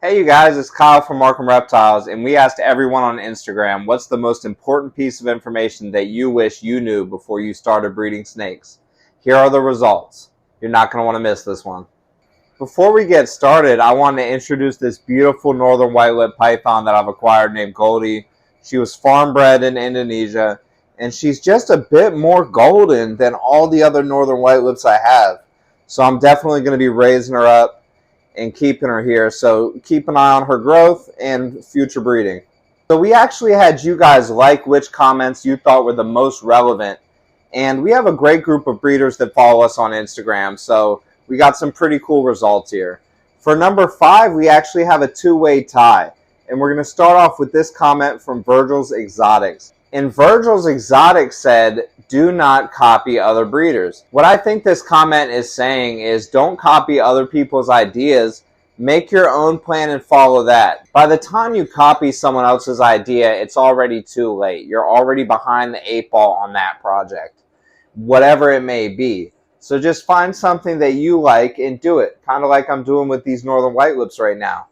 Hey you guys, it's Kyle from Markham Reptiles, and we asked everyone on Instagram what's the most important piece of information that you wish you knew before you started breeding snakes. Here are the results. You're not going to want to miss this one. Before we get started, I want to introduce this beautiful northern white-lipped python that I've acquired named Goldie. She was farm bred in Indonesia, and she's just a bit more golden than all the other northern white-lips I have. So I'm definitely going to be raising her up and keeping her here. So keep an eye on her growth and future breeding. So we actually had you guys like which comments you thought were the most relevant. And we have a great group of breeders that follow us on Instagram. So we got some pretty cool results here. For number 5, we actually have a two-way tie. And we're going to start off with this comment from Virgil's Exotics. And Virgil's Exotics said, do not copy other breeders. What I think this comment is saying is don't copy other people's ideas. Make your own plan and follow that. By the time you copy someone else's idea, it's already too late. You're already behind the 8 ball on that project, whatever it may be. So just find something that you like and do it, kind of like I'm doing with these northern white-lips right now.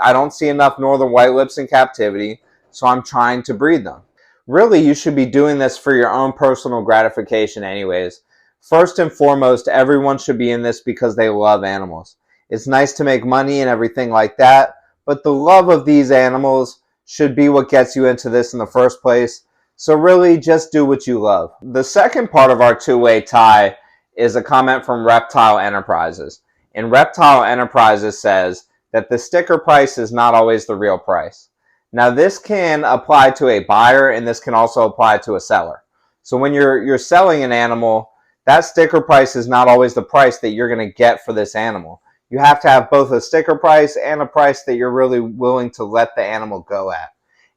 I don't see enough northern white-lips in captivity, so I'm trying to breed them. Really, you should be doing this for your own personal gratification anyways. First and foremost, everyone should be in this because they love animals. It's nice to make money and everything like that, but the love of these animals should be what gets you into this in the first place. So really, just do what you love. The second part of our two-way tie is a comment from Reptile Enterprises. And Reptile Enterprises says that the sticker price is not always the real price. Now this can apply to a buyer and this can also apply to a seller. So when you're selling an animal, that sticker price is not always the price that you're going to get for this animal. You have to have both a sticker price and a price that you're really willing to let the animal go at.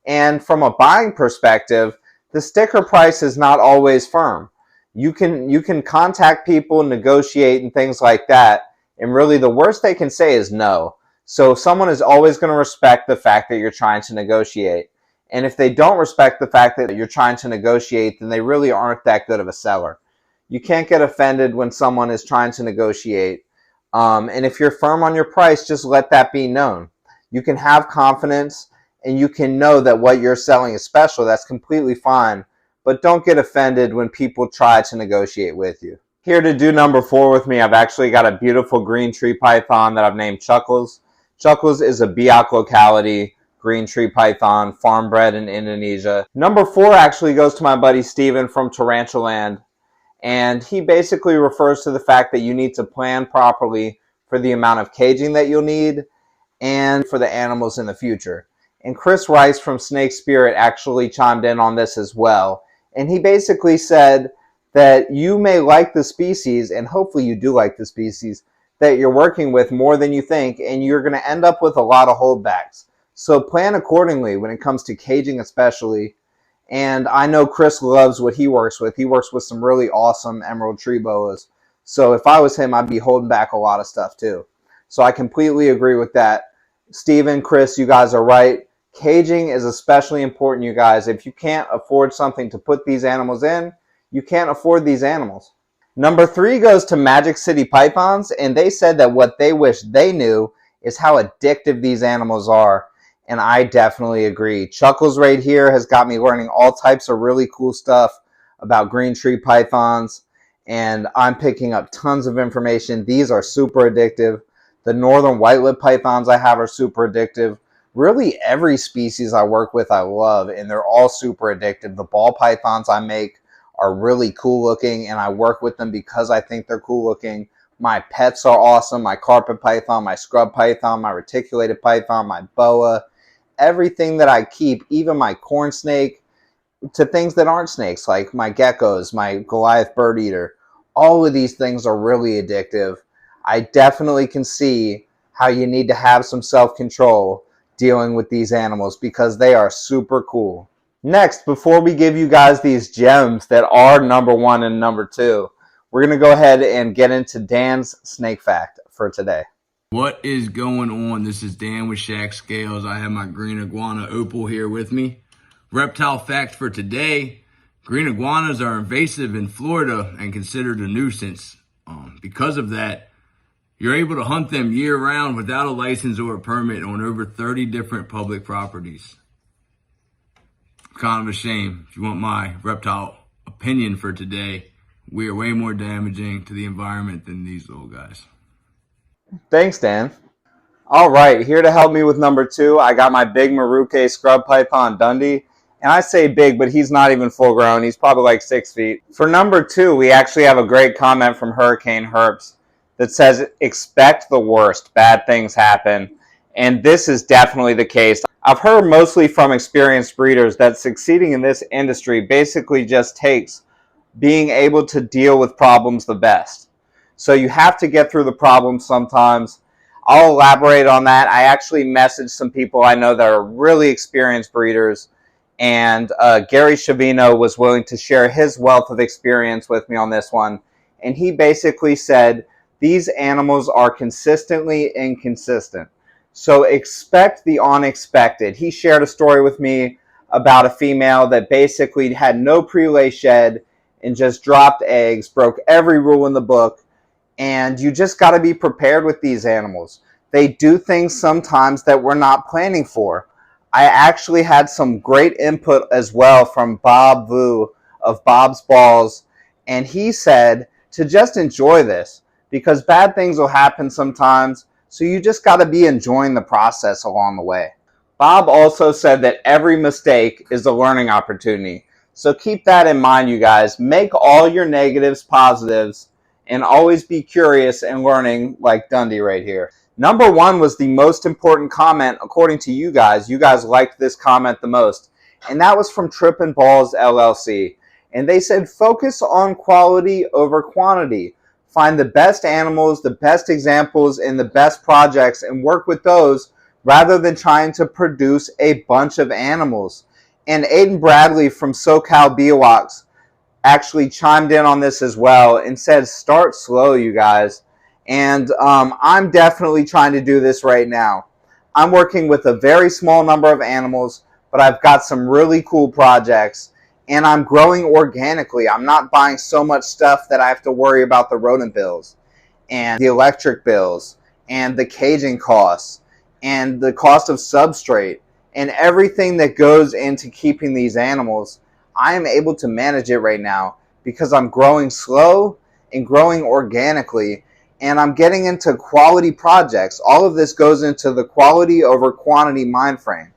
And from a buying perspective, the sticker price is not always firm. You can contact people, negotiate and things like that, and really the worst they can say is no. So someone is always going to respect the fact that you're trying to negotiate. And if they don't respect the fact that you're trying to negotiate, then they really aren't that good of a seller. You can't get offended when someone is trying to negotiate. And if you're firm on your price, just let that be known. You can have confidence and you can know that what you're selling is special. That's completely fine. But don't get offended when people try to negotiate with you. Here to do number 4 with me, I've actually got a beautiful green tree python that I've named Chuckles. Chuckles is a Biak locality green tree python, farm bred in Indonesia. Number 4 actually goes to my buddy Steven from Tarantuland. And he basically refers to the fact that you need to plan properly for the amount of caging that you'll need and for the animals in the future. And Chris Rice from Snake Spirit actually chimed in on this as well. And he basically said that you may like the species, and hopefully you do like the species, that you're working with more than you think, and you're going to end up with a lot of holdbacks. So plan accordingly when it comes to caging especially. And I know Chris loves what he works with. He works with some really awesome emerald tree boas. So if I was him, I'd be holding back a lot of stuff too. So I completely agree with that. Steven, Chris, you guys are right. Caging is especially important, you guys. If you can't afford something to put these animals in, you can't afford these animals. Number 3 goes to Magic City Pythons, and they said that what they wish they knew is how addictive these animals are, and I definitely agree. Chuckles right here has got me learning all types of really cool stuff about green tree pythons, and I'm picking up tons of information. These are super addictive. The northern white-lipped pythons I have are super addictive. Really every species I work with I love, and they're all super addictive. The ball pythons I make are really cool looking, and I work with them because I think they're cool looking. My pets are awesome. My carpet python, my scrub python, my reticulated python, my boa, everything that I keep, even my corn snake, to things that aren't snakes, like my geckos, my Goliath bird eater. All of these things are really addictive. I definitely can see how you need to have some self-control dealing with these animals because they are super cool. Next, before we give you guys these gems that are number 1 and number 2, we're going to go ahead and get into Dan's snake fact for today. What is going on? This is Dan with Shack Scales. I have my green iguana Opal here with me. Reptile fact for today: green iguanas are invasive in Florida and considered a nuisance. Because of that, You're able to hunt them year-round without a license or a permit on over 30 different public properties. Kind of a shame. If you want my reptile opinion for today, we are way more damaging to the environment than these little guys. Thanks, Dan. All right, here to help me with number 2, I got my big Maruke scrub python Dundee. And I say big, but he's not even full grown. He's probably like 6 feet. For number 2, we actually have a great comment from Hurricane Herps that says, expect the worst. Bad things happen. And this is definitely the case. I've heard mostly from experienced breeders that succeeding in this industry basically just takes being able to deal with problems the best. So you have to get through the problems sometimes. I'll elaborate on that. I actually messaged some people I know that are really experienced breeders, and Gary Shavino was willing to share his wealth of experience with me on this one. And he basically said, these animals are consistently inconsistent. So expect the unexpected. He shared a story with me about a female that basically had no pre-lay shed and just dropped eggs, broke every rule in the book. And you just got to be prepared with these animals. They do things sometimes that we're not planning for. I actually had some great input as well from Bob Vu of Bob's Balls, and he said to just enjoy this because bad things will happen sometimes, so you just got to be enjoying the process along the way. Bob also said that every mistake is a learning opportunity, so keep that in mind, you guys. Make all your negatives positives and always be curious and learning like Dundee right here. Number 1 was the most important comment according to you guys. You guys liked this comment the most. And that was from Trippin' Balls LLC. And they said, focus on quality over quantity. Find the best animals, the best examples, and the best projects and work with those rather than trying to produce a bunch of animals. And Aiden Bradley from SoCal Biawaks actually chimed in on this as well and said, start slow, you guys. And I'm definitely trying to do this right now. I'm working with a very small number of animals, but I've got some really cool projects, and I'm growing organically. I'm not buying so much stuff that I have to worry about the rodent bills and the electric bills and the caging costs and the cost of substrate and everything that goes into keeping these animals. I am able to manage it right now because I'm growing slow and growing organically, and I'm getting into quality projects. All of this goes into the quality over quantity mind frame.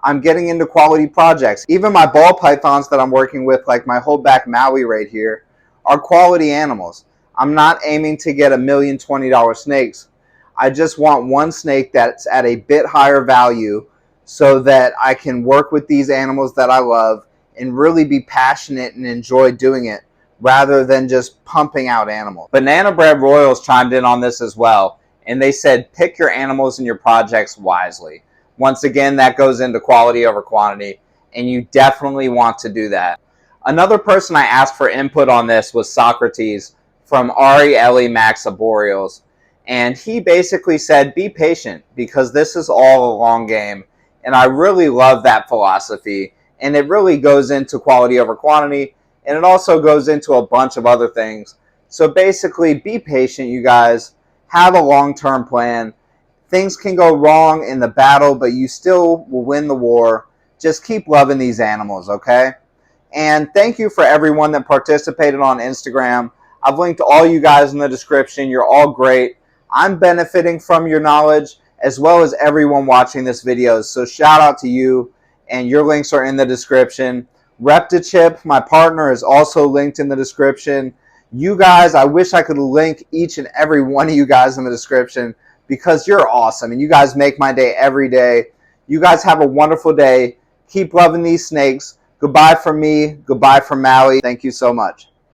I'm getting into quality projects. Even my ball pythons that I'm working with, like my holdback Maui right here, are quality animals. I'm not aiming to get $1,020,000 snakes. I just want one snake that's at a bit higher value so that I can work with these animals that I love and really be passionate and enjoy doing it, rather than just pumping out animals. Banana Bread Royals chimed in on this as well, and they said pick your animals and your projects wisely. Once again, that goes into quality over quantity, and you definitely want to do that. Another person I asked for input on this was Socrates from Ari Ellie Max Arboreals, and he basically said be patient because this is all a long game, and I really love that philosophy, and it really goes into quality over quantity. And it also goes into a bunch of other things. So basically, be patient, you guys. Have a long-term plan. Things can go wrong in the battle, but you still will win the war. Just keep loving these animals, okay? And thank you for everyone that participated on Instagram. I've linked all you guys in the description. You're all great. I'm benefiting from your knowledge as well as everyone watching this video. So shout out to you, and your links are in the description. Reptichip, my partner, is also linked in the description. You guys, I wish I could link each and every one of you guys in the description because you're awesome and you guys make my day every day. You guys have a wonderful day. Keep loving these snakes. Goodbye from me. Goodbye from Maui. Thank you so much.